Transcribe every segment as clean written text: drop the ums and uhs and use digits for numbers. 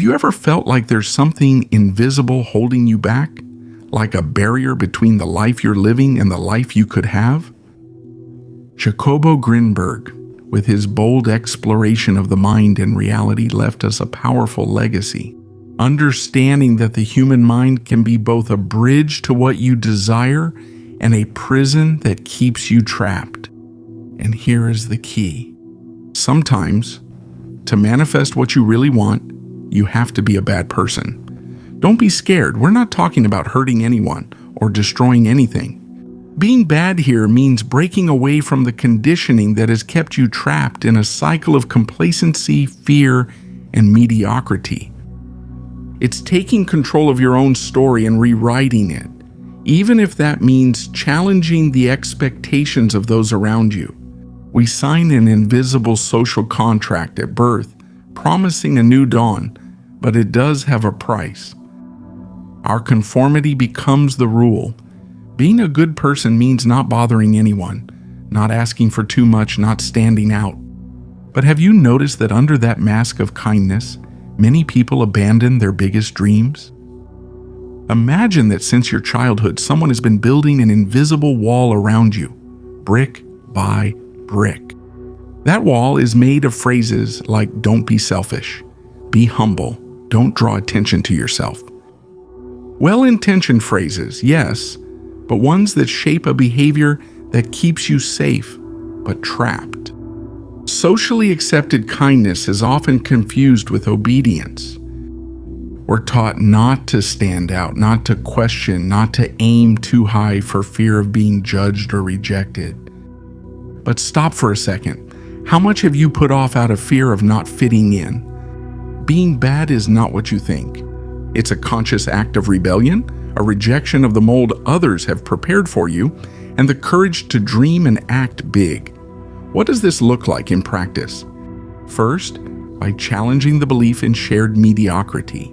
Have you ever felt like there's something invisible holding you back? Like a barrier between the life you're living and the life you could have? Jacobo Grinberg, with his bold exploration of the mind and reality, left us a powerful legacy. Understanding that the human mind can be both a bridge to what you desire and a prison that keeps you trapped. And here is the key. Sometimes, to manifest what you really want, you have to be a bad person. Don't be scared. We're not talking about hurting anyone or destroying anything. Being bad here means breaking away from the conditioning that has kept you trapped in a cycle of complacency, fear, and mediocrity. It's taking control of your own story and rewriting it, even if that means challenging the expectations of those around you. We sign an invisible social contract at birth, promising a new dawn, but it does have a price. Our conformity becomes the rule. Being a good person means not bothering anyone, not asking for too much, not standing out. But have you noticed that under that mask of kindness, many people abandon their biggest dreams? Imagine that since your childhood, someone has been building an invisible wall around you, brick by brick. That wall is made of phrases like "don't be selfish," "be humble," "don't draw attention to yourself." Well-intentioned phrases, yes, but ones that shape a behavior that keeps you safe, but trapped. Socially accepted kindness is often confused with obedience. We're taught not to stand out, not to question, not to aim too high for fear of being judged or rejected. But stop for a second. How much have you put off out of fear of not fitting in? Being bad is not what you think. It's a conscious act of rebellion, a rejection of the mold others have prepared for you, and the courage to dream and act big. What does this look like in practice? First, by challenging the belief in shared mediocrity.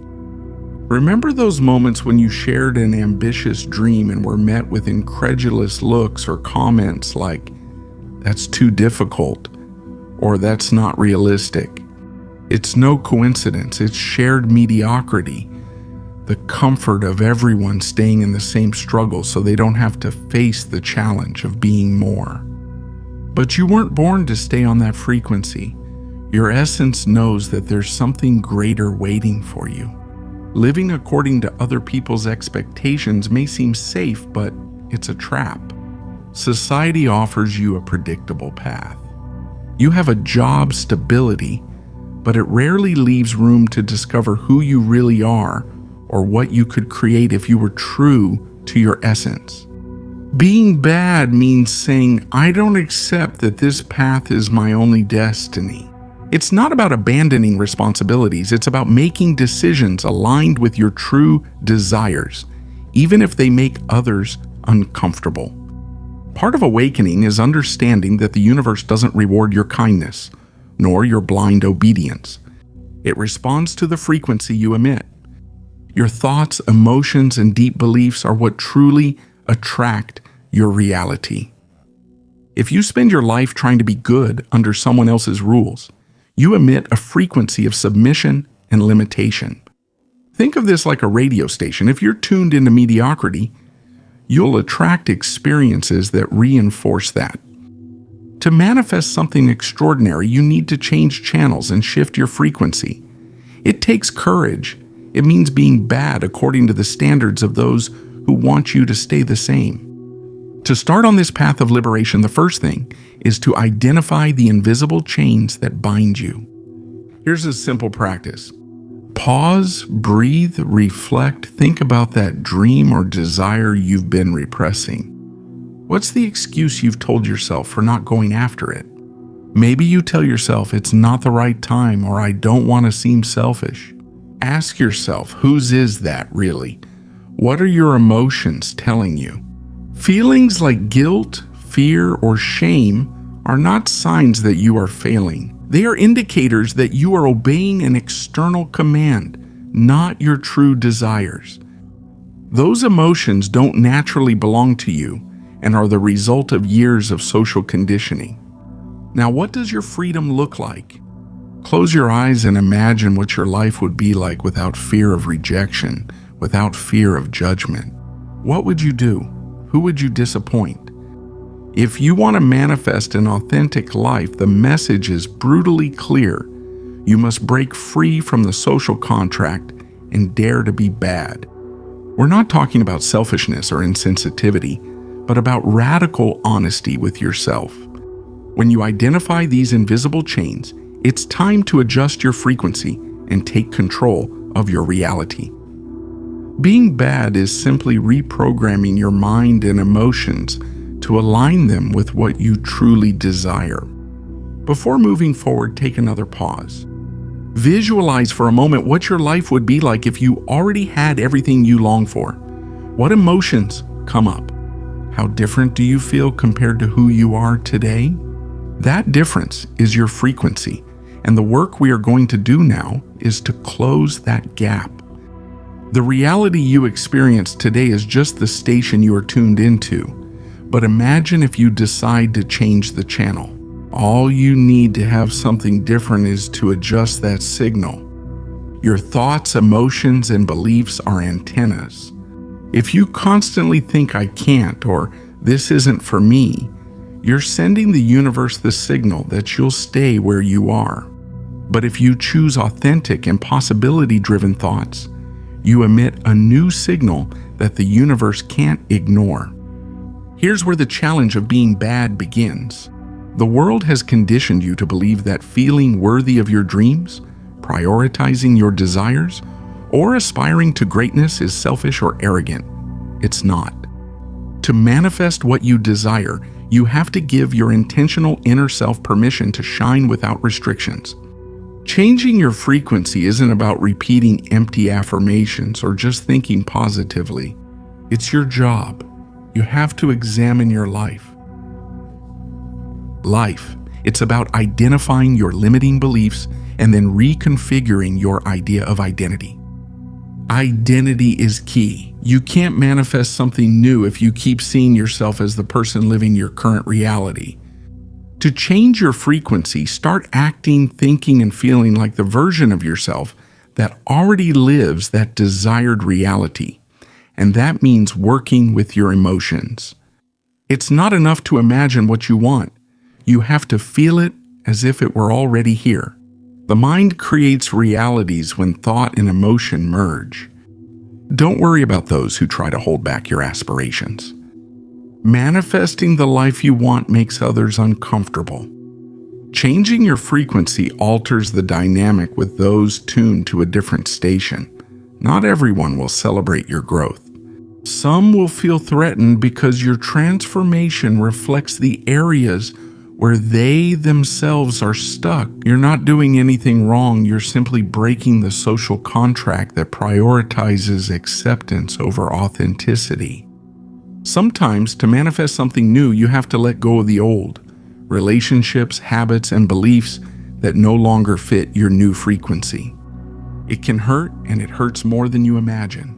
Remember those moments when you shared an ambitious dream and were met with incredulous looks or comments like, "That's too difficult," or "That's not realistic"? It's no coincidence, it's shared mediocrity. The comfort of everyone staying in the same struggle so they don't have to face the challenge of being more. But you weren't born to stay on that frequency. Your essence knows that there's something greater waiting for you. Living according to other people's expectations may seem safe, but it's a trap. Society offers you a predictable path. You have a job stability, but it rarely leaves room to discover who you really are or what you could create if you were true to your essence. Being bad means saying, "I don't accept that this path is my only destiny." It's not about abandoning responsibilities, it's about making decisions aligned with your true desires, even if they make others uncomfortable. Part of awakening is understanding that the universe doesn't reward your kindness, nor your blind obedience. It responds to the frequency you emit. Your thoughts, emotions, and deep beliefs are what truly attract your reality. If you spend your life trying to be good under someone else's rules, you emit a frequency of submission and limitation. Think of this like a radio station. If you're tuned into mediocrity, you'll attract experiences that reinforce that. To manifest something extraordinary, you need to change channels and shift your frequency. It takes courage. It means being bad according to the standards of those who want you to stay the same. To start on this path of liberation, the first thing is to identify the invisible chains that bind you. Here's a simple practice. Pause, breathe, reflect, think about that dream or desire you've been repressing. What's the excuse you've told yourself for not going after it? Maybe you tell yourself it's not the right time or I don't want to seem selfish. Ask yourself, whose is that really? What are your emotions telling you? Feelings like guilt, fear, or shame are not signs that you are failing. They are indicators that you are obeying an external command, not your true desires. Those emotions don't naturally belong to you and are the result of years of social conditioning. Now, what does your freedom look like? Close your eyes and imagine what your life would be like without fear of rejection, without fear of judgment. What would you do? Who would you disappoint? If you want to manifest an authentic life, the message is brutally clear. You must break free from the social contract and dare to be bad. We're not talking about selfishness or insensitivity, but about radical honesty with yourself. When you identify these invisible chains, it's time to adjust your frequency and take control of your reality. Being bad is simply reprogramming your mind and emotions to align them with what you truly desire. Before moving forward, take another pause. Visualize for a moment what your life would be like if you already had everything you long for. What emotions come up? How different do you feel compared to who you are today? That difference is your frequency, and the work we are going to do now is to close that gap. The reality you experience today is just the station you are tuned into, but imagine if you decide to change the channel. All you need to have something different is to adjust that signal. Your thoughts, emotions, and beliefs are antennas. If you constantly think I can't or this isn't for me, you're sending the universe the signal that you'll stay where you are. But if you choose authentic and possibility-driven thoughts, you emit a new signal that the universe can't ignore. Here's where the challenge of being bad begins. The world has conditioned you to believe that feeling worthy of your dreams, prioritizing your desires, or aspiring to greatness is selfish or arrogant. It's not. To manifest what you desire, you have to give your intentional inner self permission to shine without restrictions. Changing your frequency isn't about repeating empty affirmations or just thinking positively. It's your job. You have to examine your life. It's about identifying your limiting beliefs and then reconfiguring your idea of identity. Identity is key. You can't manifest something new if you keep seeing yourself as the person living your current reality. To change your frequency, start acting, thinking, and feeling like the version of yourself that already lives that desired reality. And that means working with your emotions. It's not enough to imagine what you want. You have to feel it as if it were already here. The mind creates realities when thought and emotion merge. Don't worry about those who try to hold back your aspirations. Manifesting the life you want makes others uncomfortable. Changing your frequency alters the dynamic with those tuned to a different station. Not everyone will celebrate your growth. Some will feel threatened because your transformation reflects the areas where they themselves are stuck. You're not doing anything wrong, you're simply breaking the social contract that prioritizes acceptance over authenticity. Sometimes, to manifest something new, you have to let go of the old, relationships, habits, and beliefs that no longer fit your new frequency. It can hurt, and it hurts more than you imagine.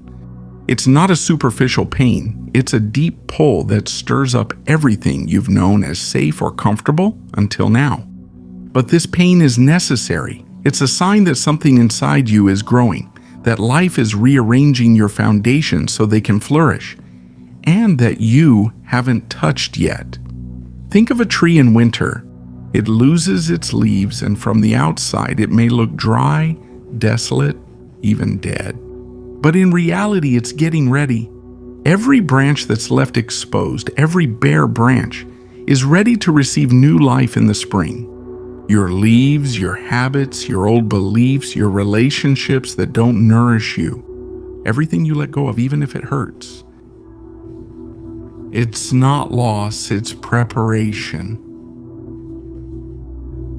It's not a superficial pain, it's a deep pull that stirs up everything you've known as safe or comfortable until now. But this pain is necessary. It's a sign that something inside you is growing, that life is rearranging your foundation so they can flourish, and that you haven't touched yet. Think of a tree in winter. It loses its leaves, and from the outside it may look dry, desolate, even dead. But in reality, it's getting ready. Every branch that's left exposed, every bare branch, is ready to receive new life in the spring. Your leaves, your habits, your old beliefs, your relationships that don't nourish you, everything you let go of, even if it hurts. It's not loss, it's preparation.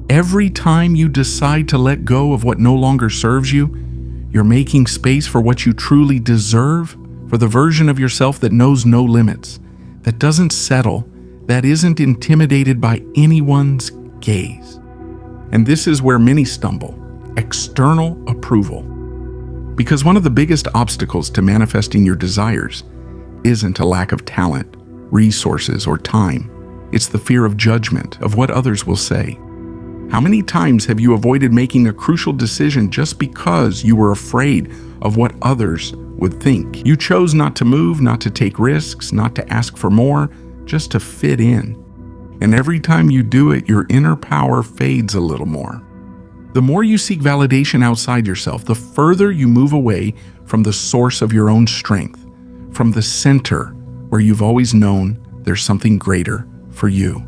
Every time you decide to let go of what no longer serves you, you're making space for what you truly deserve, for the version of yourself that knows no limits, that doesn't settle, that isn't intimidated by anyone's gaze. And this is where many stumble: external approval. Because one of the biggest obstacles to manifesting your desires isn't a lack of talent, resources, or time. It's the fear of judgment, of what others will say. How many times have you avoided making a crucial decision just because you were afraid of what others would think? You chose not to move, not to take risks, not to ask for more, just to fit in. And every time you do it, your inner power fades a little more. The more you seek validation outside yourself, the further you move away from the source of your own strength, from the center where you've always known there's something greater for you.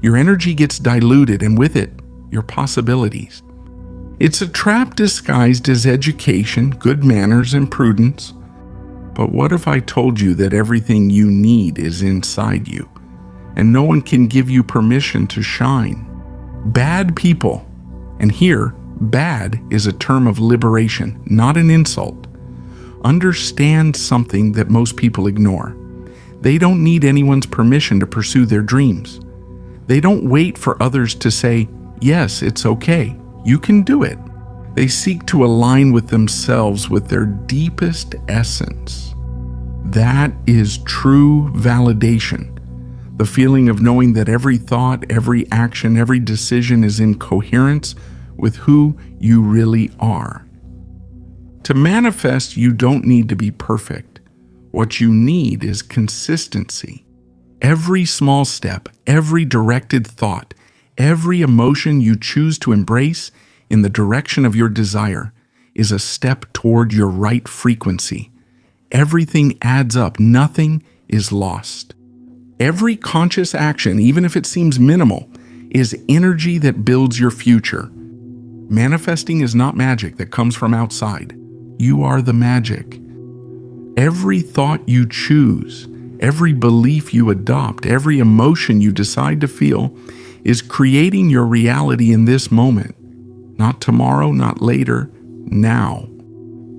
Your energy gets diluted, and with it, your possibilities. It's a trap disguised as education, good manners, and prudence. But what if I told you that everything you need is inside you, and no one can give you permission to shine? Bad people, and here, bad is a term of liberation, not an insult, understand something that most people ignore. They don't need anyone's permission to pursue their dreams. They don't wait for others to say, yes, it's okay, you can do it. They seek to align with themselves, with their deepest essence. That is true validation. The feeling of knowing that every thought, every action, every decision is in coherence with who you really are. To manifest, you don't need to be perfect. What you need is consistency. Every small step, every directed thought, every emotion you choose to embrace in the direction of your desire is a step toward your right frequency. Everything adds up. Nothing is lost. Every conscious action, even if it seems minimal, is energy that builds your future. Manifesting is not magic that comes from outside. You are the magic. Every thought you choose, every belief you adopt, every emotion you decide to feel is creating your reality in this moment. Not tomorrow, not later, now.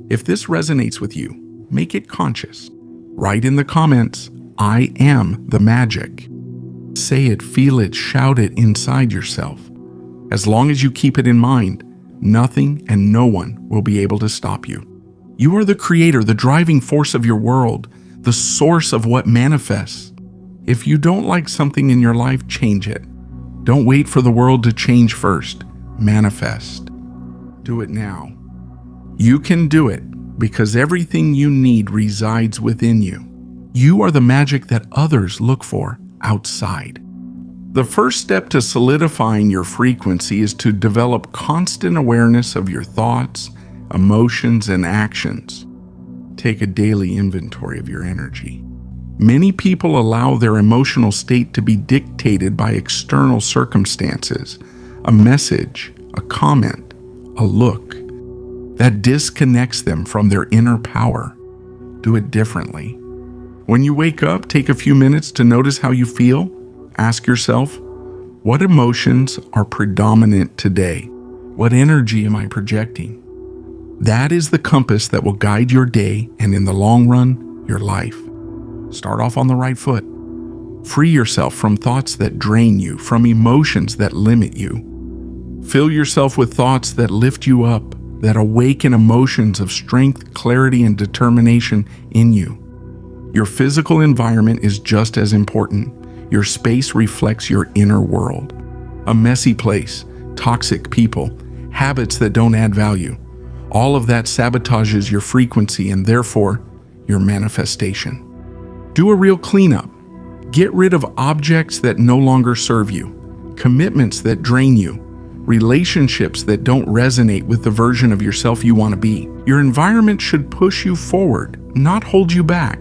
If this resonates with you, make it conscious. Write in the comments, I am the magic. Say it, feel it, shout it inside yourself. As long as you keep it in mind, nothing and no one will be able to stop you. You are the creator, the driving force of your world, the source of what manifests. If you don't like something in your life, change it. Don't wait for the world to change first. Manifest. Do it now. You can do it because everything you need resides within you. You are the magic that others look for outside. The first step to solidifying your frequency is to develop constant awareness of your thoughts, emotions, and actions. Take a daily inventory of your energy. Many people allow their emotional state to be dictated by external circumstances, a message, a comment, a look. That disconnects them from their inner power. Do it differently. When you wake up, take a few minutes to notice how you feel. Ask yourself, what emotions are predominant today? What energy am I projecting? That is the compass that will guide your day and, in the long run, your life. Start off on the right foot. Free yourself from thoughts that drain you, from emotions that limit you. Fill yourself with thoughts that lift you up, that awaken emotions of strength, clarity, and determination in you. Your physical environment is just as important. Your space reflects your inner world. A messy place, toxic people, habits that don't add value. All of that sabotages your frequency and therefore your manifestation. Do a real cleanup. Get rid of objects that no longer serve you, commitments that drain you, relationships that don't resonate with the version of yourself you want to be. Your environment should push you forward, not hold you back.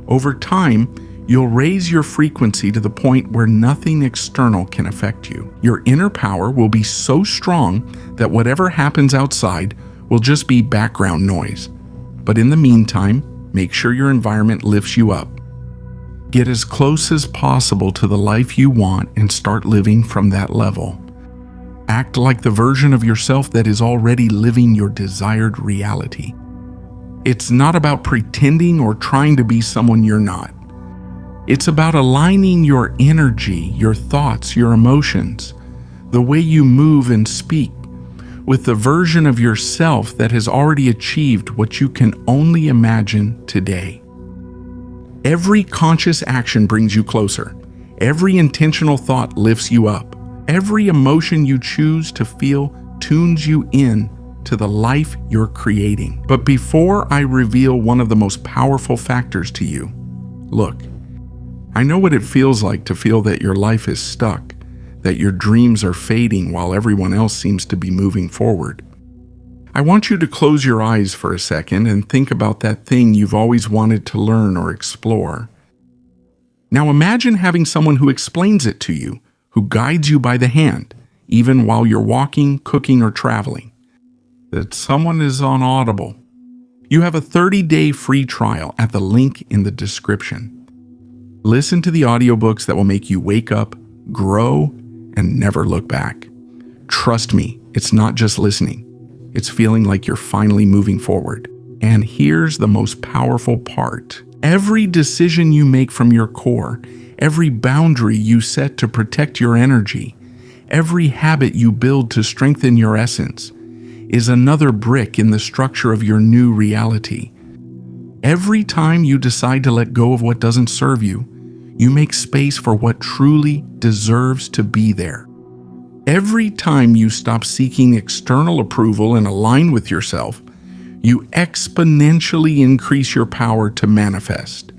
Over time, you'll raise your frequency to the point where nothing external can affect you. Your inner power will be so strong that whatever happens outside will just be background noise. But in the meantime, make sure your environment lifts you up. Get as close as possible to the life you want and start living from that level. Act like the version of yourself that is already living your desired reality. It's not about pretending or trying to be someone you're not. It's about aligning your energy, your thoughts, your emotions, the way you move and speak, with the version of yourself that has already achieved what you can only imagine today. Every conscious action brings you closer. Every intentional thought lifts you up. Every emotion you choose to feel tunes you in to the life you're creating. But before I reveal one of the most powerful factors to you, look, I know what it feels like to feel that your life is stuck, that your dreams are fading while everyone else seems to be moving forward. I want you to close your eyes for a second and think about that thing you've always wanted to learn or explore. Now imagine having someone who explains it to you, who guides you by the hand, even while you're walking, cooking, or traveling. That someone is on Audible. You have a 30-day free trial at the link in the description. Listen to the audiobooks that will make you wake up, grow, and never look back. Trust me, it's not just listening. It's feeling like you're finally moving forward. And here's the most powerful part. Every decision you make from your core, every boundary you set to protect your energy, every habit you build to strengthen your essence, is another brick in the structure of your new reality. Every time you decide to let go of what doesn't serve you, you make space for what truly deserves to be there. Every time you stop seeking external approval and align with yourself, you exponentially increase your power to manifest.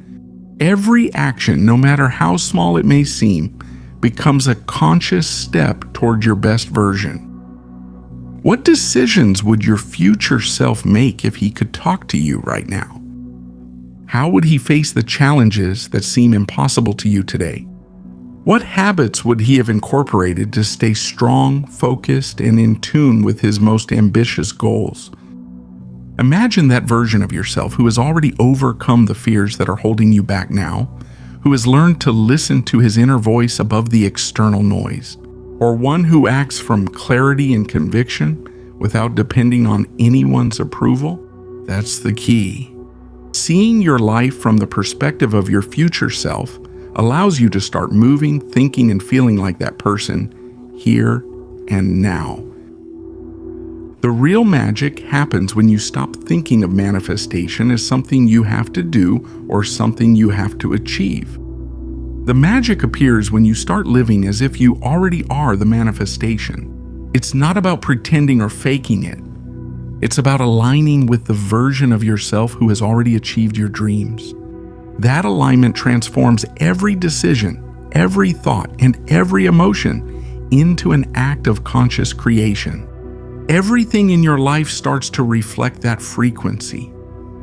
Every action, no matter how small it may seem, becomes a conscious step toward your best version. What decisions would your future self make if he could talk to you right now? How would he face the challenges that seem impossible to you today? What habits would he have incorporated to stay strong, focused, and in tune with his most ambitious goals? Imagine that version of yourself who has already overcome the fears that are holding you back now, who has learned to listen to his inner voice above the external noise, or one who acts from clarity and conviction without depending on anyone's approval. That's the key. Seeing your life from the perspective of your future self allows you to start moving, thinking, and feeling like that person here and now. The real magic happens when you stop thinking of manifestation as something you have to do or something you have to achieve. The magic appears when you start living as if you already are the manifestation. It's not about pretending or faking it. It's about aligning with the version of yourself who has already achieved your dreams. That alignment transforms every decision, every thought, and every emotion into an act of conscious creation. Everything in your life starts to reflect that frequency.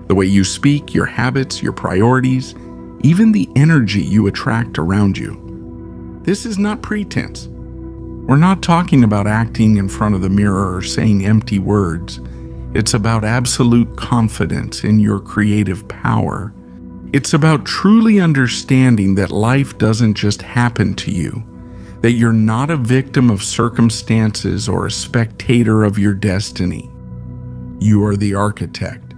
The way you speak, your habits, your priorities, even the energy you attract around you. This is not pretense. We're not talking about acting in front of the mirror or saying empty words. It's about absolute confidence in your creative power. It's about truly understanding that life doesn't just happen to you, that you're not a victim of circumstances or a spectator of your destiny. You are the architect.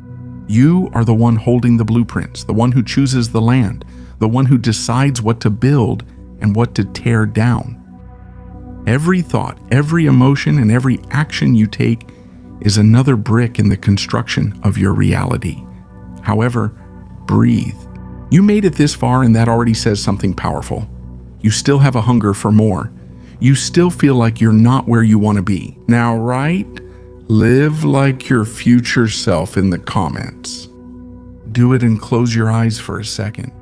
You are the one holding the blueprints, the one who chooses the land, the one who decides what to build and what to tear down. Every thought, every emotion, and every action you take is another brick in the construction of your reality. However, breathe. You made it this far, and that already says something powerful. You still have a hunger for more. You still feel like you're not where you want to be. Now, right? Live like your future self in the comments. Do it and close your eyes for a second.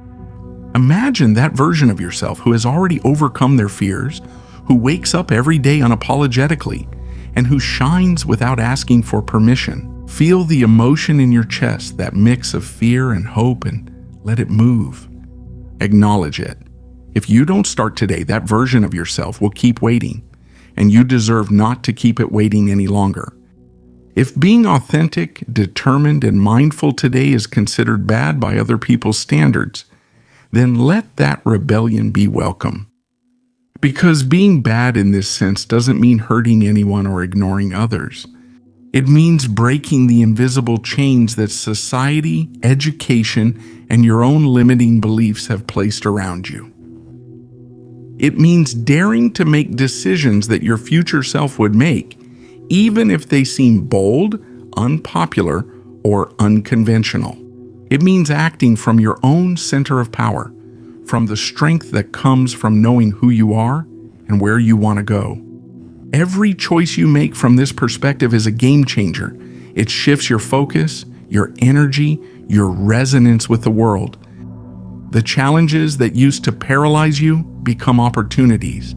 Imagine that version of yourself who has already overcome their fears, who wakes up every day unapologetically, and who shines without asking for permission. Feel the emotion in your chest, that mix of fear and hope, and let it move. Acknowledge it. If you don't start today, that version of yourself will keep waiting, and you deserve not to keep it waiting any longer. If being authentic, determined, and mindful today is considered bad by other people's standards, then let that rebellion be welcome. Because being bad in this sense doesn't mean hurting anyone or ignoring others. It means breaking the invisible chains that society, education, and your own limiting beliefs have placed around you. It means daring to make decisions that your future self would make, even if they seem bold, unpopular, or unconventional. It means acting from your own center of power, from the strength that comes from knowing who you are and where you want to go. Every choice you make from this perspective is a game changer. It shifts your focus, your energy, your resonance with the world. The challenges that used to paralyze you become opportunities.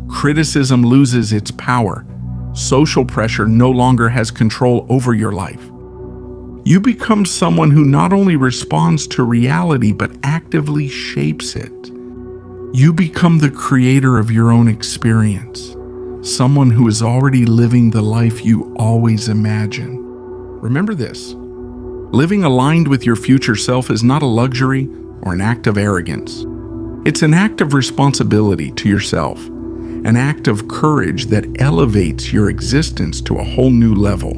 Criticism loses its power. Social pressure no longer has control over your life. You become someone who not only responds to reality but actively shapes it. You become the creator of your own experience, someone who is already living the life you always imagined. Remember this: living aligned with your future self is not a luxury or an act of arrogance. It's an act of responsibility to yourself, an act of courage that elevates your existence to a whole new level.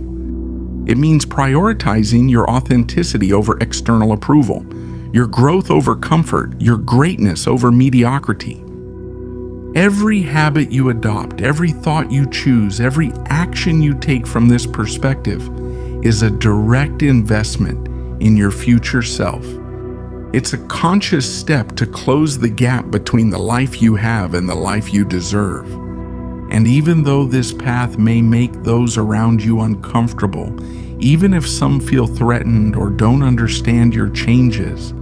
It means prioritizing your authenticity over external approval, your growth over comfort, your greatness over mediocrity. Every habit you adopt, every thought you choose, every action you take from this perspective is a direct investment in your future self. It's a conscious step to close the gap between the life you have and the life you deserve. And even though this path may make those around you uncomfortable, even if some feel threatened or don't understand your changes,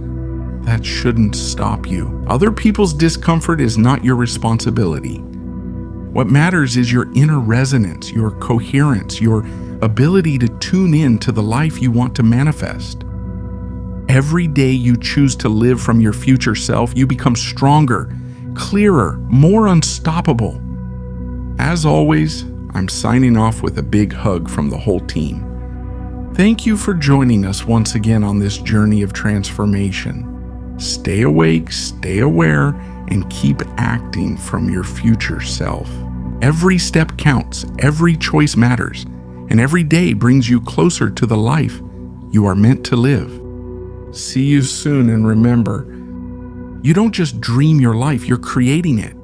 that shouldn't stop you. Other people's discomfort is not your responsibility. What matters is your inner resonance, your coherence, your ability to tune in to the life you want to manifest. Every day you choose to live from your future self, you become stronger, clearer, more unstoppable. As always, I'm signing off with a big hug from the whole team. Thank you for joining us once again on this journey of transformation. Stay awake, stay aware, and keep acting from your future self. Every step counts, every choice matters, and every day brings you closer to the life you are meant to live. See you soon, and remember, you don't just dream your life, you're creating it.